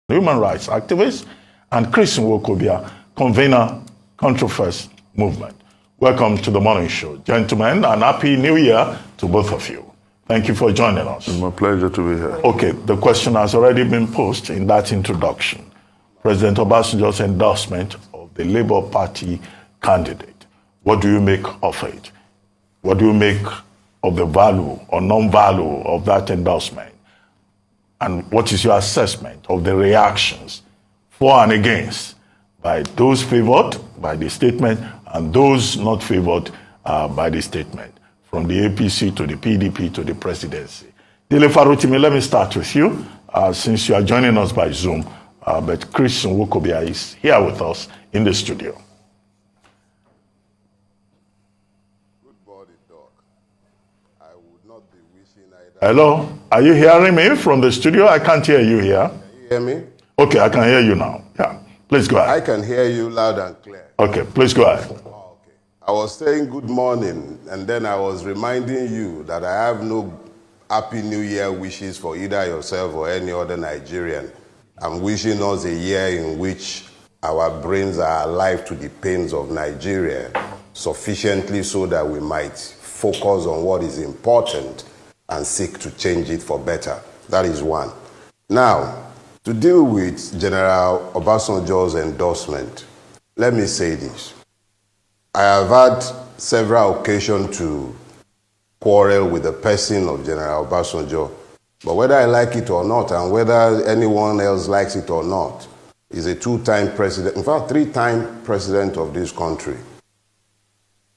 human rights activist, and Chris Nwokobia, convener, Country First Movement. Welcome to the morning show. Gentlemen, and Happy New Year to both of you. Thank you for joining us. It's my pleasure to be here. Okay, the question has already been posed in that introduction. President Obasanjo's endorsement of the Labour Party candidate. What do you make of it? What do you make of the value or non-value of that endorsement? And what is your assessment of the reactions for and against by those favored by the statement and those not favored by the statement, from the APC to the PDP to the presidency? Dele Farotimi, let me start with you, since you are joining us by Zoom, but Chris Nwokobia is here with us in the studio. Hello, are you hearing me from the studio? I can't hear you here. Can you hear me? Okay, I can hear you now. Yeah, please go ahead. I can hear you loud and clear. Okay, please go ahead. Oh, okay. I was saying good morning, and then I was reminding you that I have no Happy New Year wishes for either yourself or any other Nigerian. I'm wishing us a year in which our brains are alive to the pains of Nigeria sufficiently so that we might focus on what is important and seek to change it for better. That is one. Now, to deal with General Obasanjo's endorsement, let me say this. I have had several occasions to quarrel with the person of General Obasanjo, but whether I like it or not, and whether anyone else likes it or not, he's a two-time president, in fact, three-time president of this country.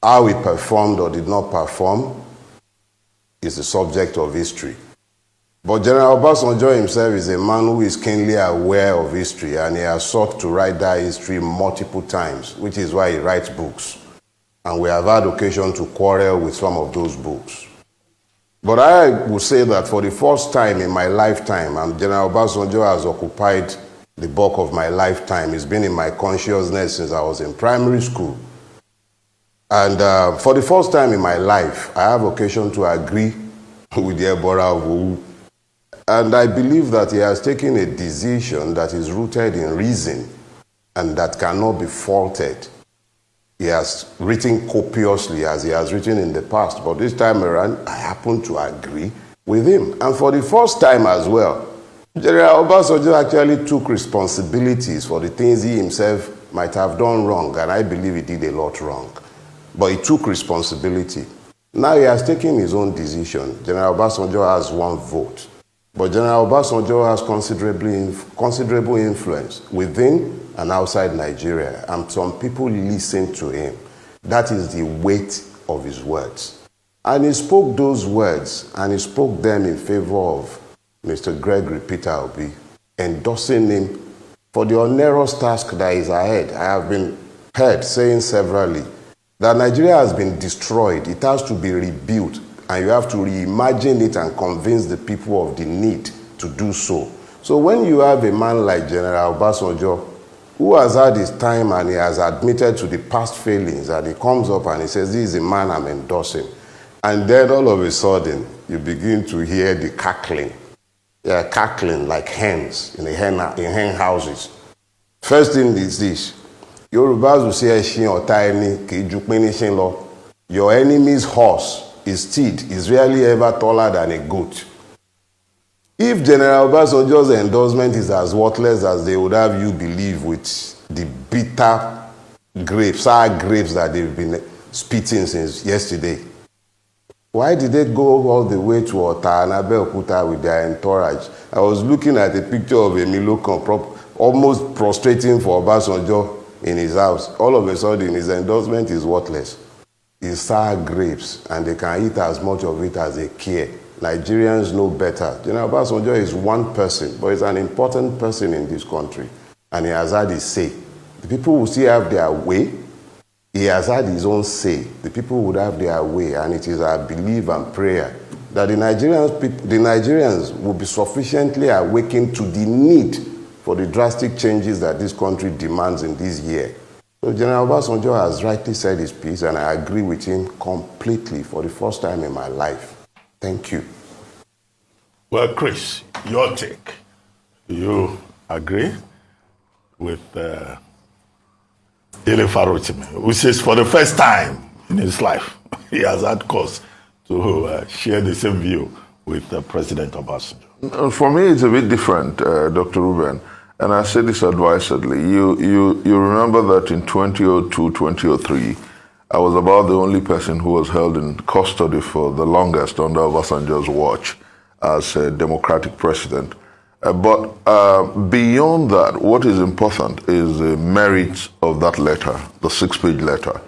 How he performed or did not perform is the subject of history. But General Obasanjo himself is a man who is keenly aware of history, and he has sought to write that history multiple times, which is why he writes books. And we have had occasion to quarrel with some of those books. But I would say that for the first time in my lifetime, and General Obasanjo has occupied the bulk of my lifetime, it's been in my consciousness since I was in primary school. And for the first time in my life, I have occasion to agree with the Ebora Wu. And I believe that he has taken a decision that is rooted in reason and that cannot be faulted. He has written copiously as he has written in the past, but this time around, I happen to agree with him. And for the first time as well, General Obasanjo actually took responsibilities for the things he himself might have done wrong, and I believe he did a lot wrong. But he took responsibility. Now he has taken his own decision. General Obasanjo has one vote. But General Obasanjo has considerable influence within and outside Nigeria. And some people listen to him. That is the weight of his words. And he spoke those words, and he spoke them in favor of Mr. Gregory Peter Obi, endorsing him for the onerous task that is ahead. I have been heard saying severally that Nigeria has been destroyed. It has to be rebuilt, and you have to reimagine it and convince the people of the need to do so. So when you have a man like General Obasanjo, who has had his time and he has admitted to the past failings, and he comes up and he says, this is a man I'm endorsing. And then all of a sudden, you begin to hear the cackling. They are cackling like hens in hen houses. First thing is this. Yorubas will say, your enemy's horse, his steed, is rarely ever taller than a goat. If General Obasanjo's endorsement is as worthless as they would have you believe with the bitter grapes, sour grapes that they've been spitting since yesterday, why did they go all the way to Ota and Abeokuta with their entourage? I was looking at a picture of Emilio Comprop almost prostrating for Obasanjo in his house. All of a sudden, his endorsement is worthless. It's sour grapes, and they can eat as much of it as they care. Nigerians know better. General Obasanjo is one person, but he's an important person in this country, and he has had his say. The people will still have their way. He has had his own say. The people would have their way, and it is our belief and prayer that the Nigerians will be sufficiently awakened to the need for the drastic changes that this country demands in this year. So General Obasanjo has rightly said his piece, and I agree with him completely for the first time in my life. Thank you. Well, Chris, your take. You agree with Ile Farotimi, who says for the first time in his life, he has had cause to share the same view with President Obasanjo. For me, it's a bit different, Dr. Ruben, and I say this advisedly. You remember that in 2002, 2003, I was about the only person who was held in custody for the longest under Obasanjo's watch as a democratic president. But beyond that, what is important is the merits of that letter, the 6-page letter.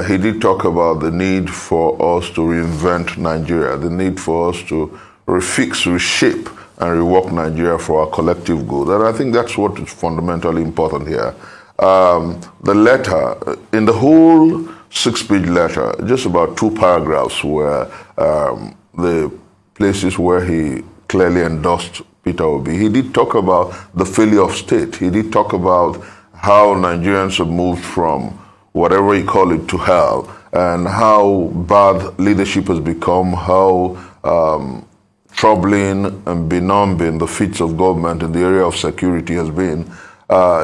He did talk about the need for us to reinvent Nigeria, the need for us to refix, reshape, and rework Nigeria for our collective good. And I think that's what is fundamentally important here. The letter, in the whole 6-page letter, just about 2 paragraphs were the places where he clearly endorsed Peter Obi. He did talk about the failure of state. He did talk about how Nigerians have moved from whatever you call it to hell, and how bad leadership has become, how troubling and benumbing the feats of government in the area of security has been.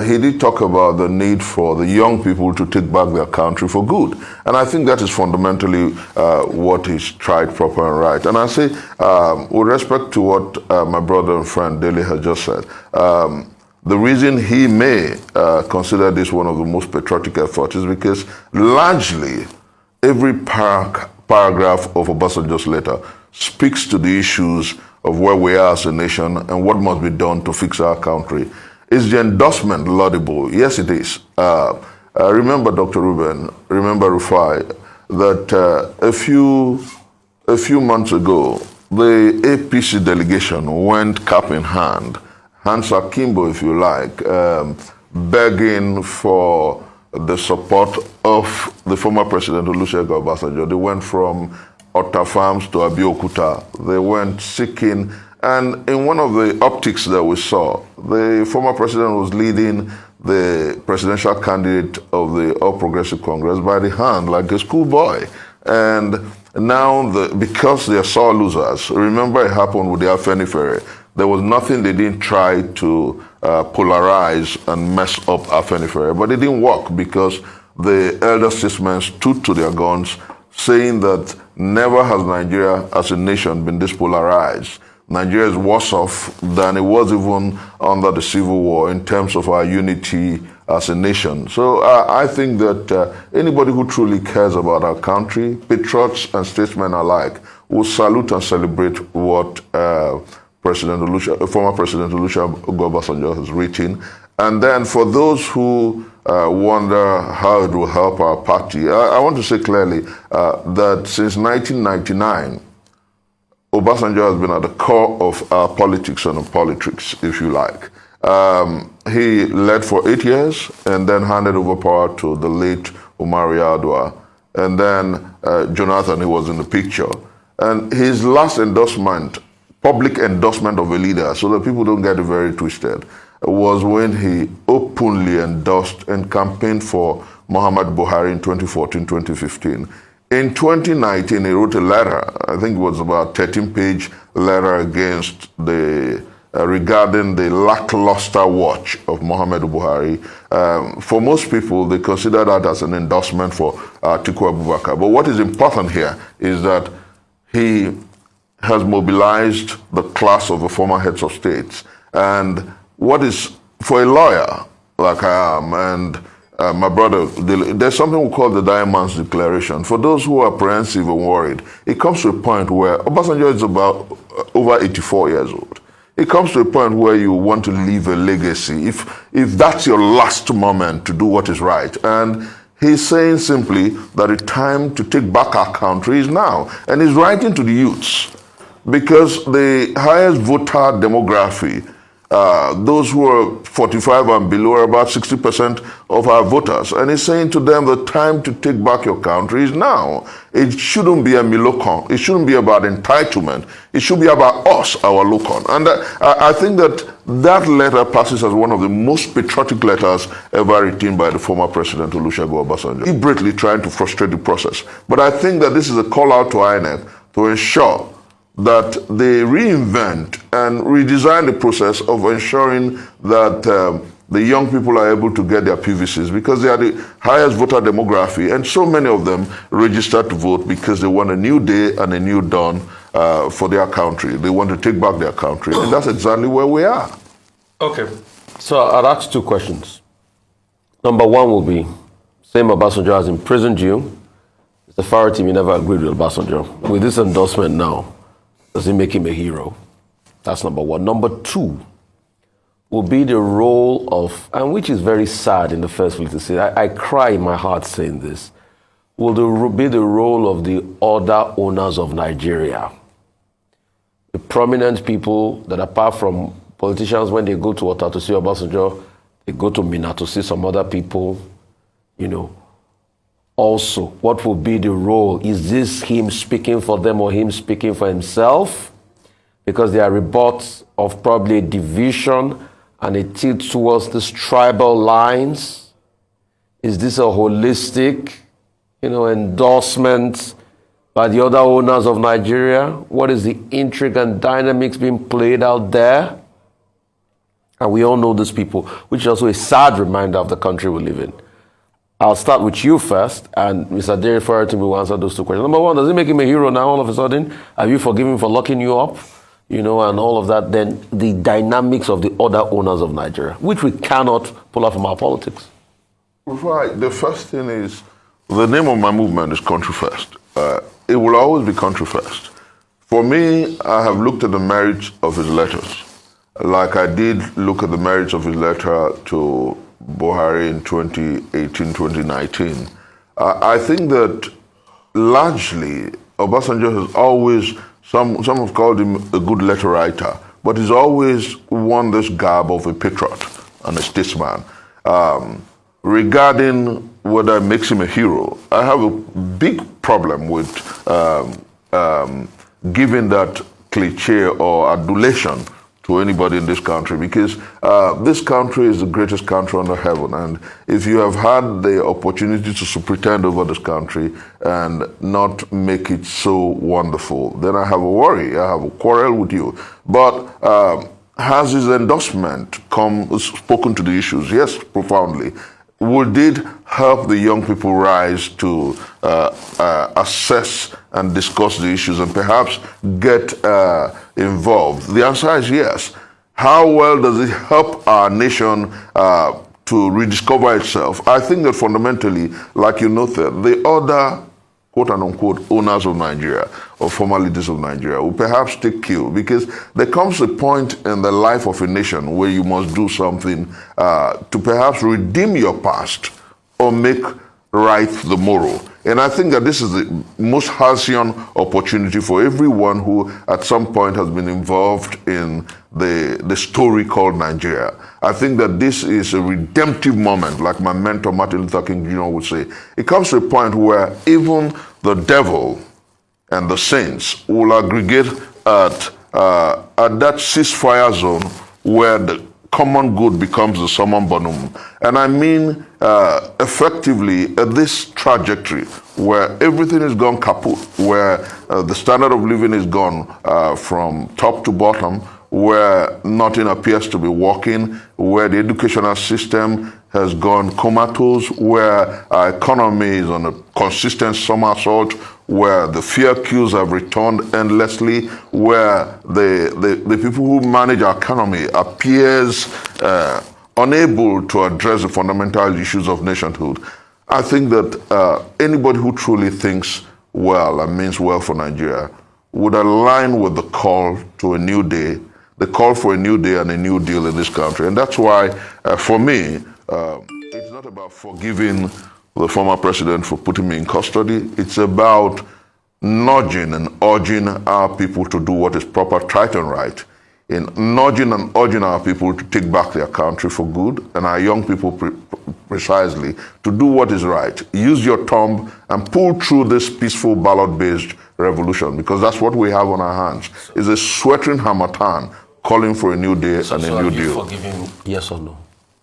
He did talk about the need for the young people to take back their country for good. And I think that is fundamentally what is tried, proper, and right. And I say, with respect to what my brother and friend Dele has just said, the reason he may consider this one of the most patriotic efforts is because largely every paragraph of Obasanjo's letter speaks to the issues of where we are as a nation and what must be done to fix our country. Is the endorsement laudable? Yes, it is. Remember, Dr. Ruben, remember Rufai, that a few months ago, the APC delegation went cap in hand, hands akimbo, if you like, begging for the support of the former President Olusegun Obasanjo. They went from Otta Farms to Abeokuta. They went seeking. And in one of the optics that we saw, the former president was leading the presidential candidate of the All Progressive Congress by the hand like a schoolboy. And now, because they are sore losers, remember it happened with the Afenifere. There was nothing they didn't try to polarize and mess up Afenifere, but it didn't work because the elder statesmen stood to their guns, saying that never has Nigeria as a nation been this polarized. Nigeria is worse off than it was even under the Civil War in terms of our unity as a nation. So I think that anybody who truly cares about our country, patriots and statesmen alike, will salute and celebrate what former President Olusegun Obasanjo has written. And then for those who wonder how it will help our party, I want to say clearly that since 1999, Obasanjo has been at the core of our politics and politics, if you like. He led for 8 years and then handed over power to the late Umar Yar'Adua. And then Jonathan, he was in the picture. And his last endorsement, public endorsement of a leader, so that people don't get it very twisted, was when he openly endorsed and campaigned for Muhammad Buhari in 2014, 2015. In 2019, he wrote a letter, I think it was about 13-page letter against regarding the lackluster watch of Muhammad Buhari. For most people, they consider that as an endorsement for Atiku Abubakar. But what is important here is that he has mobilized the class of the former heads of states. And what is, for a lawyer like I am, and my brother, there's something we call the Diamond's Declaration. For those who are apprehensive and worried, it comes to a point where Obasanjo is about over 84 years old. It comes to a point where you want to leave a legacy, if that's your last moment to do what is right. And he's saying simply that the time to take back our country is now. And he's writing to the youths, because the highest voter demography, those who are 45 and below, are about 60% of our voters. And he's saying to them, the time to take back your country is now. It shouldn't be a milocon. It shouldn't be about entitlement. It should be about us, our locon. And I think that that letter passes as one of the most patriotic letters ever written by the former President Olusegun Obasanjo, deliberately trying to frustrate the process. But I think that this is a call out to INEC to ensure that they reinvent and redesign the process of ensuring that the young people are able to get their PVCs, because they are the highest voter demography, and so many of them register to vote because they want a new day and a new dawn for their country. They want to take back their country, and that's exactly where we are. Okay. So I'd ask two questions. Number one will be, same Obasanjo has imprisoned you. The Faro team, you never agreed with Obasanjo. With this endorsement now, does it make him a hero? That's number one. Number two will be the role of, and which is very sad in the first place to say, I cry in my heart saying this, will be the role of the other owners of Nigeria. The prominent people that, apart from politicians, when they go to Ota to see Obasanjo, they go to Mina to see some other people, you know. Also, what will be the role? Is this him speaking for them or him speaking for himself? Because there are reports of probably a division and a tilt towards these tribal lines. Is this a holistic, endorsement by the other owners of Nigeria? What is the intrigue and dynamics being played out there? And we all know these people, which is also a sad reminder of the country we live in. I'll start with you first, and Mr. Jerry Farrington will answer those two questions. Number one, does it make him a hero now all of a sudden? Have you forgiven him for locking you up? And all of that. Then the dynamics of the other owners of Nigeria, which we cannot pull out from our politics. Right. The first thing is, the name of my movement is Country First. It will always be Country First. For me, I have looked at the merits of his letters, like I did look at the merits of his letter to Buhari in 2018, 2019. I think that largely Obasanjo has always, some have called him a good letter writer, but he's always worn this garb of a patriot and a statesman. Regarding whether it makes him a hero, I have a big problem with giving that cliche or adulation to anybody in this country, because this country is the greatest country under heaven, and if you have had the opportunity to superintend over this country and not make it so wonderful, then I have a worry, I have a quarrel with you. But has his endorsement spoken to the issues? Yes, profoundly. Would it help the young people rise to assess and discuss the issues and perhaps get involved? The answer is yes. How well does it help our nation to rediscover itself? I think that fundamentally, like you noted, the other quote and unquote owners of Nigeria or former leaders of Nigeria will perhaps take cue, because there comes a point in the life of a nation where you must do something to perhaps redeem your past or make right the morrow. And I think that this is the most halcyon opportunity for everyone who at some point has been involved in the story called Nigeria. I think that this is a redemptive moment, like my mentor Martin Luther King Jr. would say. It comes to a point where even the devil and the saints will aggregate at that ceasefire zone where the common good becomes the summum bonum. And I mean effectively this trajectory where everything is gone kaput, where the standard of living is gone from top to bottom, where nothing appears to be working, where the educational system has gone comatose, where our economy is on a consistent somersault, where the fear queues have returned endlessly, where the people who manage our economy appears unable to address the fundamental issues of nationhood. I think that anybody who truly thinks well and means well for Nigeria would align with the call to a new day, the call for a new day and a new deal in this country. And that's why, for me, it's not about forgiving the former president for putting me in custody. It's about nudging and urging our people to do what is proper, right and right, in nudging and urging our people to take back their country for good, and our young people precisely to do what is right. Use your thumb and pull through this peaceful ballot-based revolution, because that's what we have on our hands. It's a sweltering harmattan calling for a new day and a new deal. Have you forgiven him, yes or no?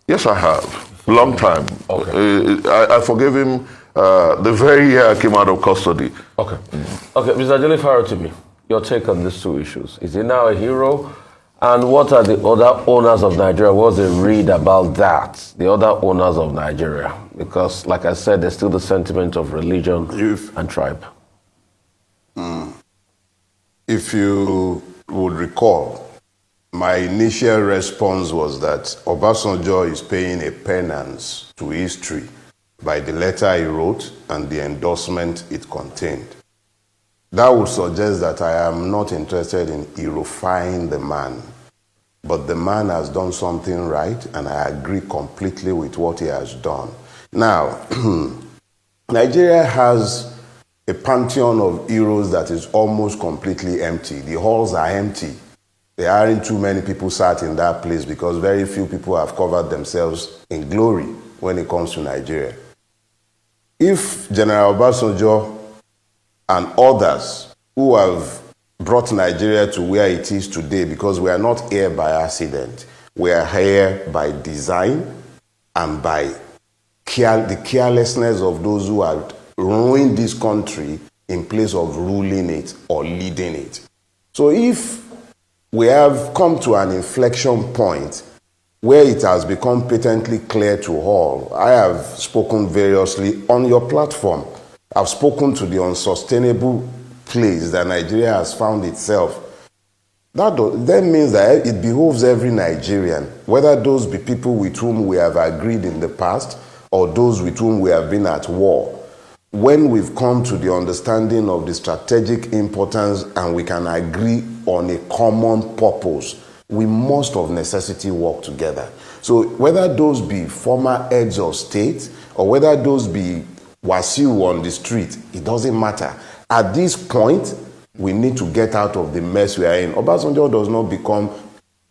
Yes, I have. Long time. Okay. I forgave him the very year I came out of custody. Okay. Okay, Mr. Jelly Farrow to me. Your take on these two issues. Is he now a hero? And what are the other owners of Nigeria? What's the read about that? The other owners of Nigeria? Because, like I said, there's still the sentiment of religion and tribe. If you would recall, my initial response was that Obasanjo is paying a penance to history by the letter he wrote and the endorsement it contained. That would suggest that I am not interested in heroifying the man. But the man has done something right, and I agree completely with what he has done. Now, Nigeria has a pantheon of heroes that is almost completely empty. The halls are empty. There aren't too many people sat in that place because very few people have covered themselves in glory when it comes to Nigeria. If General Obasanjo and others who have brought Nigeria to where it is today, because we are not here by accident, we are here by design and by the carelessness of those who have ruined this country in place of ruling it or leading it. So if we have come to an inflection point where it has become patently clear to all, I have spoken variously on your platform. I've spoken to the unsustainable place that Nigeria has found itself. That means that it behoves every Nigerian, whether those be people with whom we have agreed in the past or those with whom we have been at war, when we've come to the understanding of the strategic importance and we can agree on a common purpose, we must of necessity work together. So whether those be former heads of state or whether those be Wasiu on the street, it doesn't matter. At this point, we need to get out of the mess we are in. Obasanjo does not become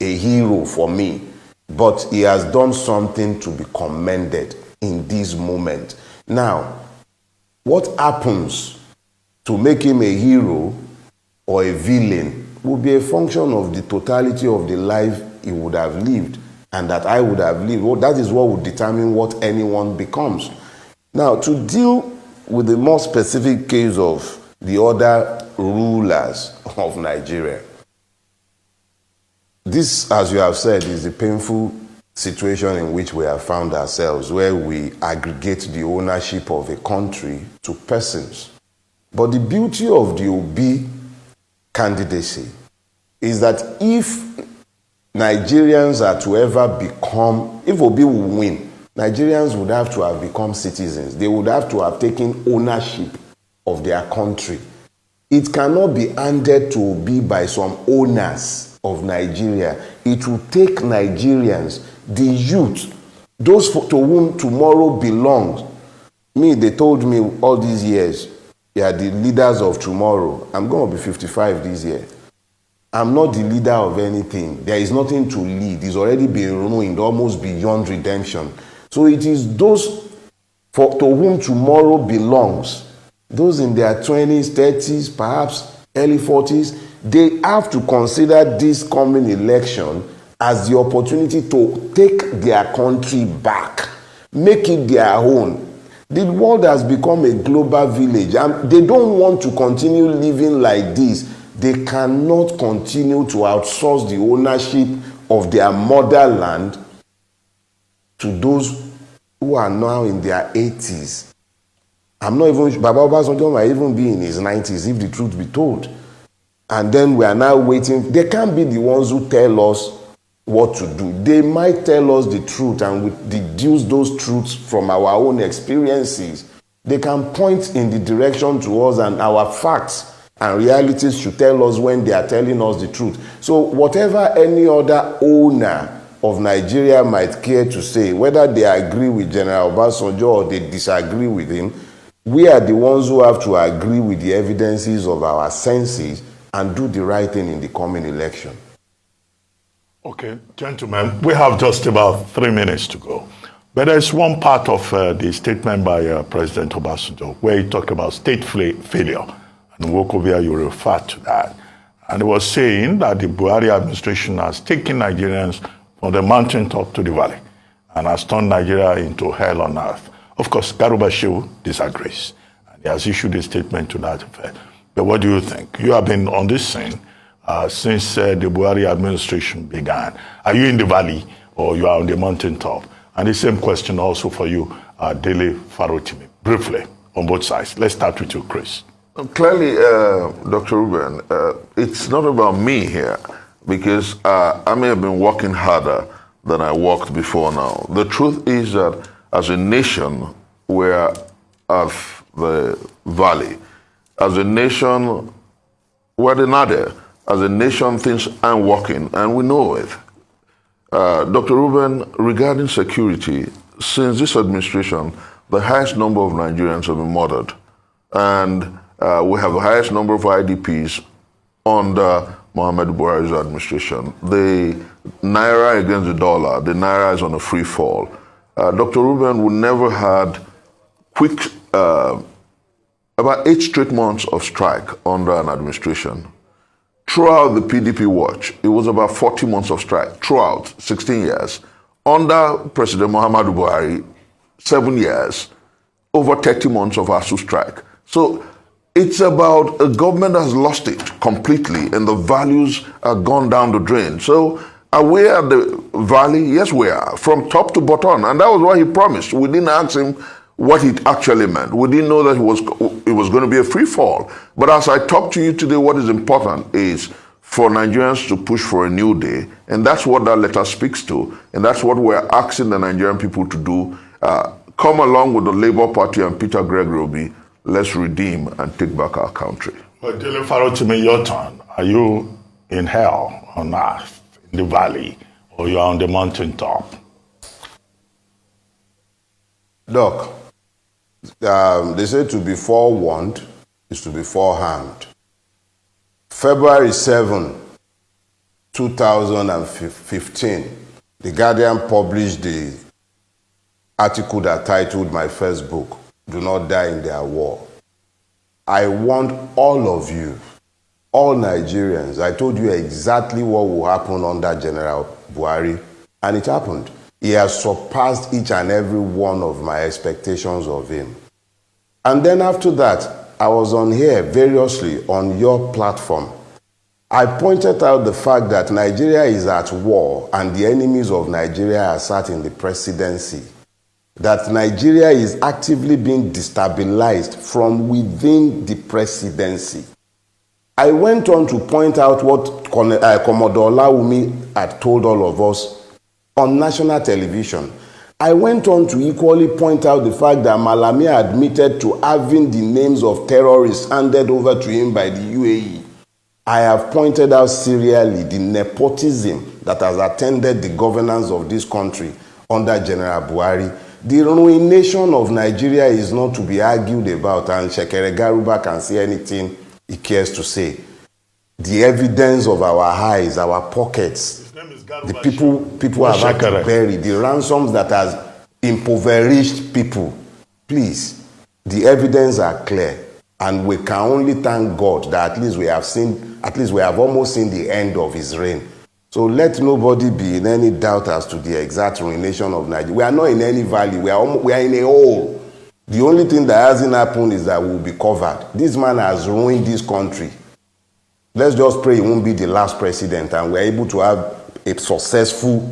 a hero for me, but he has done something to be commended in this moment. Now, what happens to make him a hero or a villain will be a function of the totality of the life he would have lived and that I would have lived. Well, that is what would determine what anyone becomes. Now, to deal with the more specific case of the other rulers of Nigeria, this, as you have said, is a painful situation in which we have found ourselves, where we aggregate the ownership of a country to persons. But the beauty of the Obi candidacy is that if Nigerians are to ever become, if Obi will win, Nigerians would have to have become citizens. They would have to have taken ownership of their country. It cannot be handed to Obi by some owners of Nigeria. It will take Nigerians, the youth, those to whom tomorrow belongs. They told me all these years, you are the leaders of tomorrow. I'm going to be 55 this year. I'm not the leader of anything. There is nothing to lead. It's already been ruined, almost beyond redemption. So it is those to whom tomorrow belongs, those in their 20s, 30s, perhaps early 40s, they have to consider this coming election as the opportunity to take their country back, make it their own. The world has become a global village, and they don't want to continue living like this. They cannot continue to outsource the ownership of their motherland to those who are now in their 80s. I'm not even, Baba Obasanjo might even be in his 90s if the truth be told. And then we are now waiting. They can't be the ones who tell us what to do. They might tell us the truth and we deduce those truths from our own experiences. They can point in the direction to us, and our facts and realities should tell us when they are telling us the truth. So whatever any other owner of Nigeria might care to say, whether they agree with General Obasanjo or they disagree with him, we are the ones who have to agree with the evidences of our senses and do the right thing in the coming election. Okay, gentlemen, we have just about 3 minutes to go. But there's one part of the statement by President Obasanjo where he talked about state failure. And Wokovia, you referred to that. And he was saying that the Buhari administration has taken Nigerians from the mountaintop to the valley and has turned Nigeria into hell on earth. Of course, Garuba Shehu disagrees. And he has issued a statement to that effect. But what do you think? You have been on this scene since the Buhari administration began. Are you in the valley or you are on the mountaintop? And the same question also for you, Dele Farotimi. Briefly, on both sides. Let's start with you, Chris. Clearly, Dr. Ruben, it's not about me here because I may have been working harder than I worked before now. The truth is that as a nation, we're at the valley. As a nation, we're the nadir. As a nation, things aren't working, and we know it. Dr. Ruben, regarding security, since this administration, the highest number of Nigerians have been murdered. And we have the highest number of IDPs under Muhammadu Buhari's administration. The Naira against the dollar, the Naira is on a free fall. Dr. Ruben, we never had about 8 straight months of strike under an administration. Throughout the PDP watch, it was about 40 months of strike, throughout 16 years. Under President Muhammadu Buhari, 7 years, over 30 months of ASU strike. So it's about a government that has lost it completely and the values are gone down the drain. So are we at the valley? Yes, we are, from top to bottom. And that was what he promised. We didn't ask him what it actually meant. We didn't know that it was going to be a free fall. But as I talk to you today, what is important is for Nigerians to push for a new day. And that's what that letter speaks to. And that's what we're asking the Nigerian people to do. Come along with the Labour Party and Peter Obi. Let's redeem and take back our country. Well, Dele Farotimi, your turn. Are you in hell on earth, in the valley, or you are on the mountaintop? Doc, they say to be forewarned is to be forearmed. February 7, 2015, The Guardian published the article that titled my first book, Do Not Die in Their War. I want all of you, all Nigerians, I told you exactly what will happen under General Buhari, and it happened. He has surpassed each and every one of my expectations of him. And then after that, I was on here variously on your platform. I pointed out the fact that Nigeria is at war and the enemies of Nigeria are sat in the presidency. That Nigeria is actively being destabilized from within the presidency. I went on to point out what Commodore Olawumi had told all of us on national television. I went on to equally point out the fact that Malami admitted to having the names of terrorists handed over to him by the UAE. I have pointed out serially the nepotism that has attended the governance of this country under General Buhari. The ruination of Nigeria is not to be argued about, and Shekere Garuba can say anything he cares to say. The evidence of our eyes, our pockets, the people have had to bury, the ransoms that has impoverished people. Please, the evidence are clear, and we can only thank God that at least we have almost seen the end of his reign. So let nobody be in any doubt as to the exact ruination of Nigeria. We are not in any valley. We are in a hole. The only thing that hasn't happened is that we'll be covered. This man has ruined this country. Let's just pray he won't be the last president and we're able to have a successful